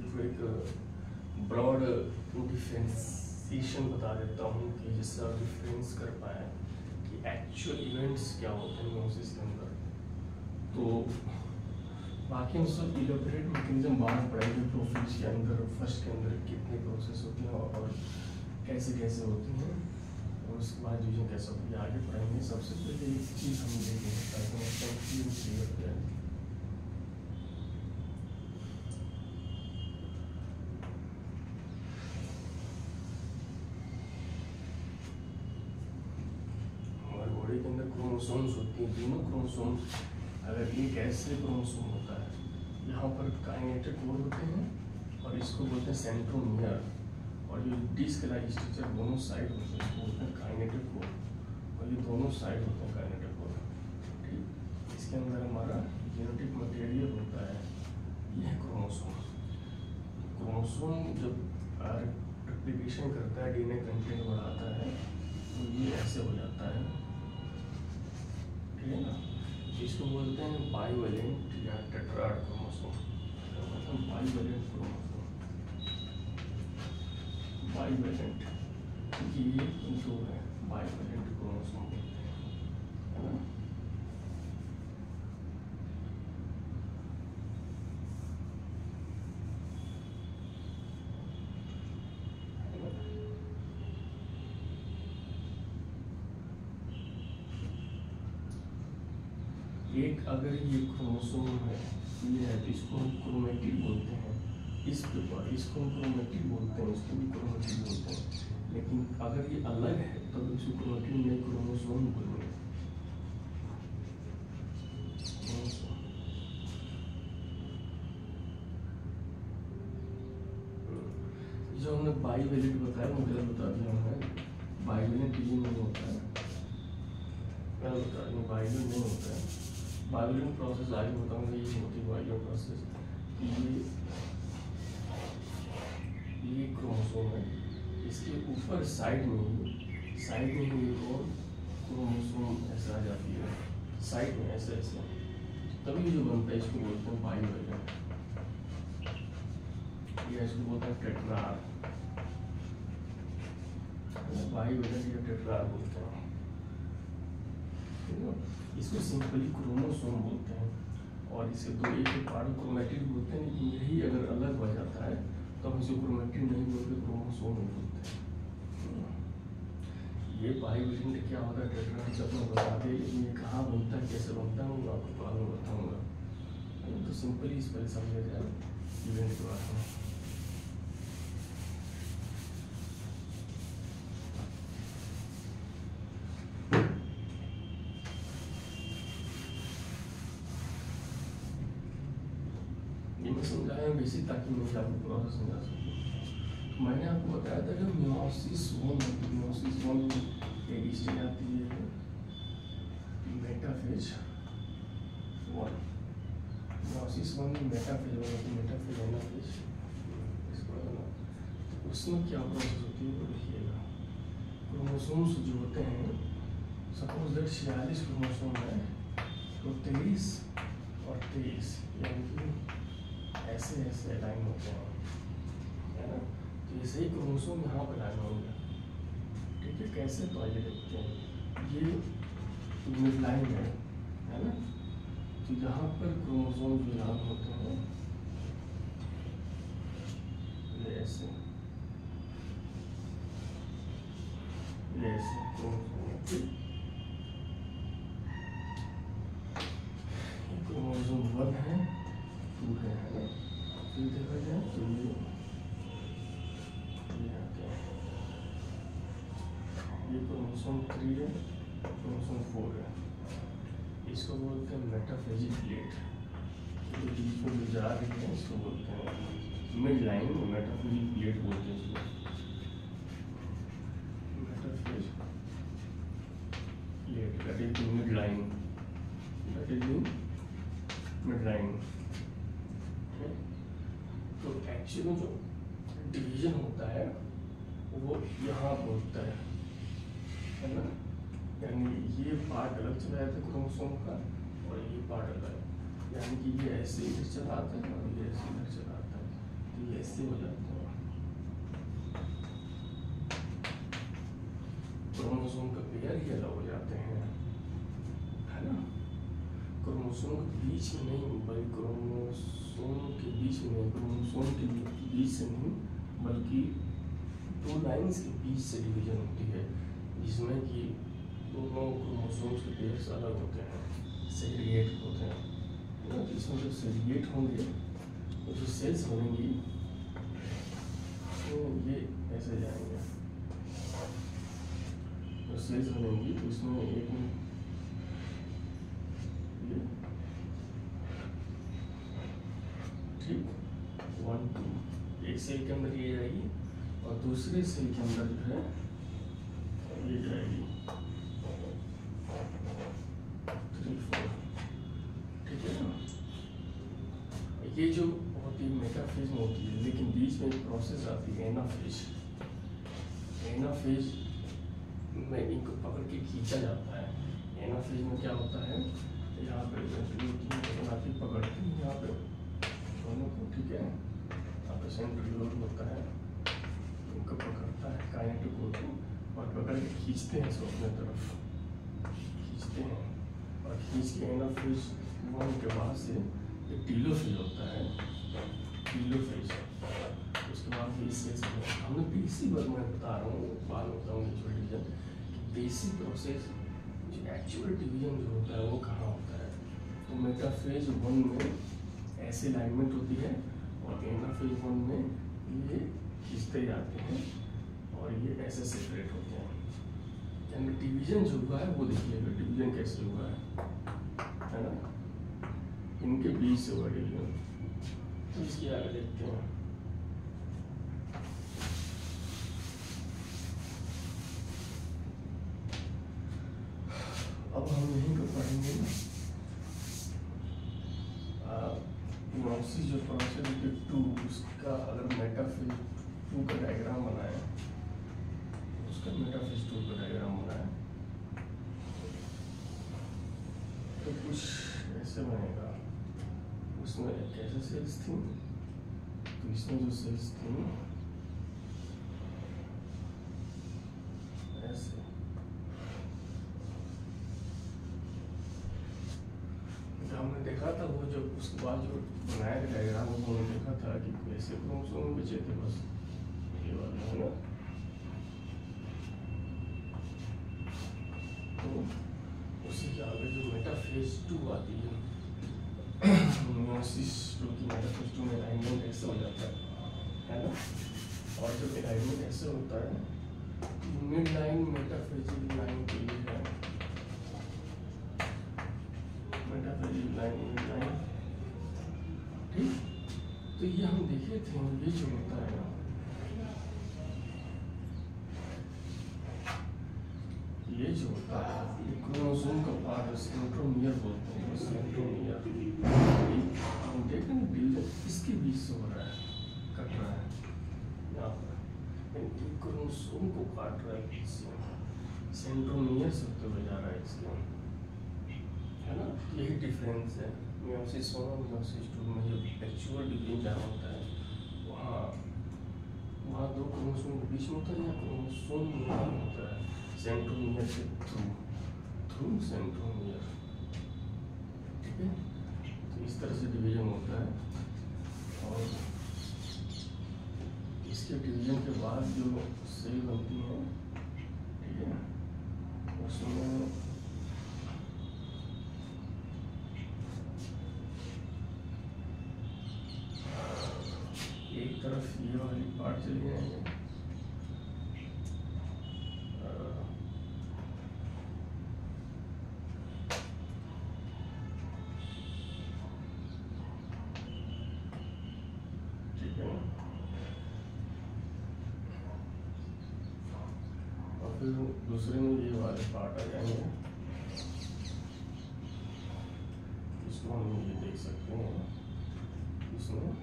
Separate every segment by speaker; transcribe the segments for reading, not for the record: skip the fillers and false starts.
Speaker 1: सिर्फ एक broad differentiation बता देता हूँ कि जिससे आप डिफरेंस कर पाए कि एक्चुअल इवेंट्स क्या होते हैं मियोसिस के अंदर। तो बाकी हम सब इलेबोरेट मैकेनिज्म बाद पढ़ेंगे प्रोफेज के अंदर, फर्स्ट के अंदर कितने प्रोसेस होती हैं और कैसे कैसे होती हैं, और उसके बाद डिवीजन कैसे होती है आगे पढ़ेंगे। सबसे पहले एक चीज़ हम देखेंगे ताकि मतलब क्लियर हो जाए। बॉडी के अंदर क्रोमोसोम्स होती हैं, तीनों क्रोमोसोम्स। अगर एक ऐसे क्रोमोसोम होता है, यहाँ पर काइनेटिक कोर होते हैं और इसको बोलते हैं सेंट्रोमियर, और ये डिस्कलाइज स्ट्रक्चर दोनों साइड होते हैं, इसको बोलते हैं काइनेटिक कोर, और ये दोनों साइड होते हैं काइनेटिक कोर। ठीक, इसके अंदर हमारा जेनेटिक मटेरियल होता है, यह क्रोमोसोम। क्रोमोसोम जब रेप्लिकेशन करता है, डीएनए कंटेंट बढ़ाता है, तो ये ऐसे हो जाता है, ठीक है ना। इसको बोलते हैं बाइवेलेंट या टेट्राड क्रोमोसोम, मतलब बाइवेलेंट क्रोमोसोम। बाइवेलेंट ये जो है बाइवेलेंट क्रोमोसोम है ना। एक अगर ये क्रोमोसोम है, ये है, तो इसको हम क्रोमेटिड बोलते हैं। इस पेपर इसको हम क्रोमेटिड बोलते हैं, इसको भी क्रोमेटिड बोलते हैं। लेकिन अगर ये अलग है तो इसको क्रोमेटिड नहीं, क्रोमोसोम बोलेंगे। जो हमने बाइवेलेंट बताया वो गलत बता दिया हमने। बाइवेलेंट ये नहीं होता है, गलत बता दिया, बाइवेलेंट नहीं होता है। बाइवेलेंट प्रोसेस आगे बताऊंगा, ये होती है बाइवेलेंट प्रोसेस। ये क्रोमोसोम है, इसके ऊपर साइड में ही एक और क्रोमोसोम ऐसा आ जाती है, साइड में ऐसे ऐसे, तभी जो बनता है इसको बोलते हैं बाइवेलेंट, या इसको बोलते हैं टेट्राड। बाइवेलेंट या टेट्राड बोलते हैं, इसको सिंपली क्रोमोसोम बोलते हैं। और इसे दो एक पार्ट क्रोमेटिड बोलते हैं, लेकिन यही अगर अलग हो जाता है तो हम इसे क्रोमेटिड नहीं बोलते, क्रोमोसोम ही बोलते हैं। ये बाइवेलेंट क्या होता है, टेट्राड जब मैं बता दें, लेकिन ये कहाँ बनता है, कैसे बनता है, वो आपको बाद में बताऊँगा। तो सिंपली इस पर समझा जाए इवेंट के बारे में। समझाया बेसिक, ताकि मैं आपको प्रोसेस समझा सकूँ। मैंने आपको बताया था कि मियोसिस वन एक स्टेज आती है मेटाफेज वन। मियोसिस वन में मेटाफेज वन होती है, मेटाफेज एनाफेज, उसमें क्या प्रोसेस होती है वो देखिएगा। क्रोमोसोम्स जो होते हैं, सपोज दैट 46 क्रोमोसोम है, तो 23 और 23 यानी कि ऐसे ऐसे अलाइन होते हैं, है ना। तो ऐसे ही क्रोमोसोम यहाँ पर अलाइन होंगे, ठीक है। कैसे, तो आइए देखते हैं। ये मिड लाइन है ना। तो यहाँ पर क्रोमोसोम जो अलाइन होते हैं ये ऐसे क्रोमोसोम 1 है, 2 है ना। फिर देखा जाए तो ये आते हैं, ये क्रोमोसोम 3 है, क्रोमोसोम 4 है। इसको बोलते हैं मेटाफेजिक प्लेट, तो बीच में जो जा रही है इसको बोलते हैं मिड लाइन, मेटाफेजिक प्लेट बोलते हैं इसको, metaphase plate, that is the mid line, that is the mid line. तो एक्चुअली जो डिवीजन होता है वो यहाँ पर होता है ना। यानी ये पार्ट अलग चला जाता है क्रोमोसोम का और ये पार्ट अलग, यानी कि ये ऐसे इधर चला आता है और ये ऐसे इधर चला आता है, तो ये ऐसे हो जाते हैं। क्रोमोसोम का पेयर ही अलग हो जाते हैं, है ना। क्रोमोसोम के बीच में नहीं, बल्कि क्रोमोसोम के बीच में नहीं, क्रोमोसोम के बीच से नहीं, बल्कि दो लाइंस के बीच से डिवीजन होती है, जिसमें कि दोनों क्रोमोसोम्स के पेयर्स अलग होते हैं, सेग्रीगेट होते हैं। तो इसमें जब सेग्रीगेट होंगे तो जो सेल्स बनेंगी तो ये ऐसे जाएंगे, जो सेल्स बनेंगी तो इसमें एक ये ठीक 1 2 एक सेल के अंदर ये जाएगी और दूसरे सेल के अंदर जो है ये जाएगी 3 4, ठीक है ना। ये जो होती है मेटाफेज में होती है, लेकिन बीच में एक प्रोसेस आती है एनाफेज। एनाफेज में इनको पकड़ के खींचा जाता है। एनाफेज में क्या होता है, यहाँ पे पकड़ती है यहाँ पे दोनों को, ठीक है। यहाँ पे सेंट्रीओल होता है, इनको पकड़ता है काइनेटोकोर को और पकड़ के खींचते हैं इसको अपने तरफ, खींचते हैं और खींच के एनाफेज वन के बाद से एक टीलोफेज होता है, टीलोफेज। उसके बाद ये सेल्स हमने बेसिक बात मैं बता रहा हूँ, बाद में बताऊँगी एक्चुअल डिवीजन। बेसिक प्रोसेस जो एक्चुअल डिवीजन जो होता है वो कहाँ होता है। तो मेटाफेज 1 में ऐसे अलाइनमेंट होती है और एनाफेज 1 में ये खींचते जाते हैं और ये ऐसे सेपरेट होते हैं। यानी डिवीजन जो हुआ है वो देखिएगा, डिवीजन कैसे हुआ है ना, इनके बीच से हुआ डिवीजन। तो इसके आगे देखते हैं। अब हम यहीं पर पढ़ेंगे मियोसिस जो प्रोसेस है 2, उसका अगर मेटाफेज 2 का डायग्राम बनाए, उसका मेटाफेज 2 का डायग्राम बनाए तो कुछ ऐसे बनेगा। उसमें कैसे सेल्स थी, तो इसमें जो सेल्स थी ऐसे, हमने देखा था वो जो उसके बाद जो बनाया था डायग्राम, वो हमने देखा था कि कैसे क्रोमोसोम बचे थे, बस ये वाला है ना। तो उसी के आगे जो मेटाफेज 2 आती है, मियोसिस 2 की मेटाफेज 2 में अलाइनमेंट ऐसे हो जाता है ना। और जब अलाइनमेंट ऐसे होता है, मिड लाइन मेटाफेजिक लाइन के लिए है, मेटाफेजिक लाइन, ठीक। तो ये हम देखे थे, ये जो होता है ना, ये जो होता है ये क्रोमोसोम का पार्ट सेंट्रोमियर बोलते हैं, सेंट्रोमियर। हम देख रहे हैं डिवीजन इसके बीच से हो रहा है, कट रहा है यहाँ पर, क्रोमोसोम को काट रहा है, सेंट्रोमियर से होते हुए जा रहा है इसके, है ना। यही डिफरेंस है मियोसिस 1 और मियोसिस 2 में। जो एक्चुअल डिवीजन जहाँ होता है वहाँ दो क्रोमोसोम के बीच में होता है, या क्रोमोसोम में होता है सेंट्रोमियर से थ्रू सेंट्रोमियर, ठीक है। तो इस तरह से डिवीजन होता है। और इसके डिवीजन के बाद जो सेल बनती है, ठीक है, उसमें एक तरफ ये वाली पार्ट चली जाएंगे, ठीक है। और फिर दूसरे में ये वाले पार्ट आ जाएंगे, इसको हम ये देख सकते हैं, इसमें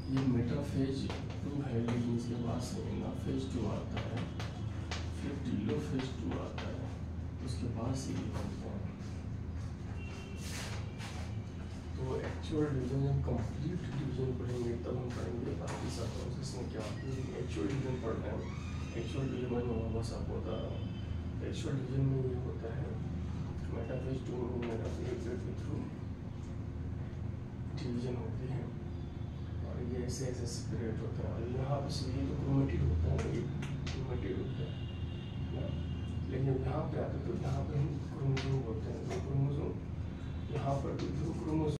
Speaker 1: ये मेटाफेज 2 है, लेकिन इसके बाद से एनाफेज 2 आता है। फिर टेलोफेज 2 आता है, उसके बाद से ये बनते हैं। तो एक्चुअल डिवीजन, जब कंप्लीट डिवीजन पढ़ेंगे तब हम पढ़ेंगे बाकी सब प्रोसेस में क्या होती है। एक्चुअल डिवीजन पढ़ रहे हैं, एक्चुअल डिवीजन में बस आपको बता रहा हूँ। एक्चुअल डिवीजन में ये होता है मेटाफेज 2 में मेटाफेज के थ्रू डिवीजन होती है और ये ऐसे ऐसे सेपरेट होते हैं। और यहाँ पर से ये तो क्रोमेटिड होता है, ये क्रोमेटिड होता है, लेकिन यहाँ पे आते तो यहाँ पे हम क्रोमोसोम होते हैं। तो क्रोमोसोम यहाँ पर तो क्रोमोसोम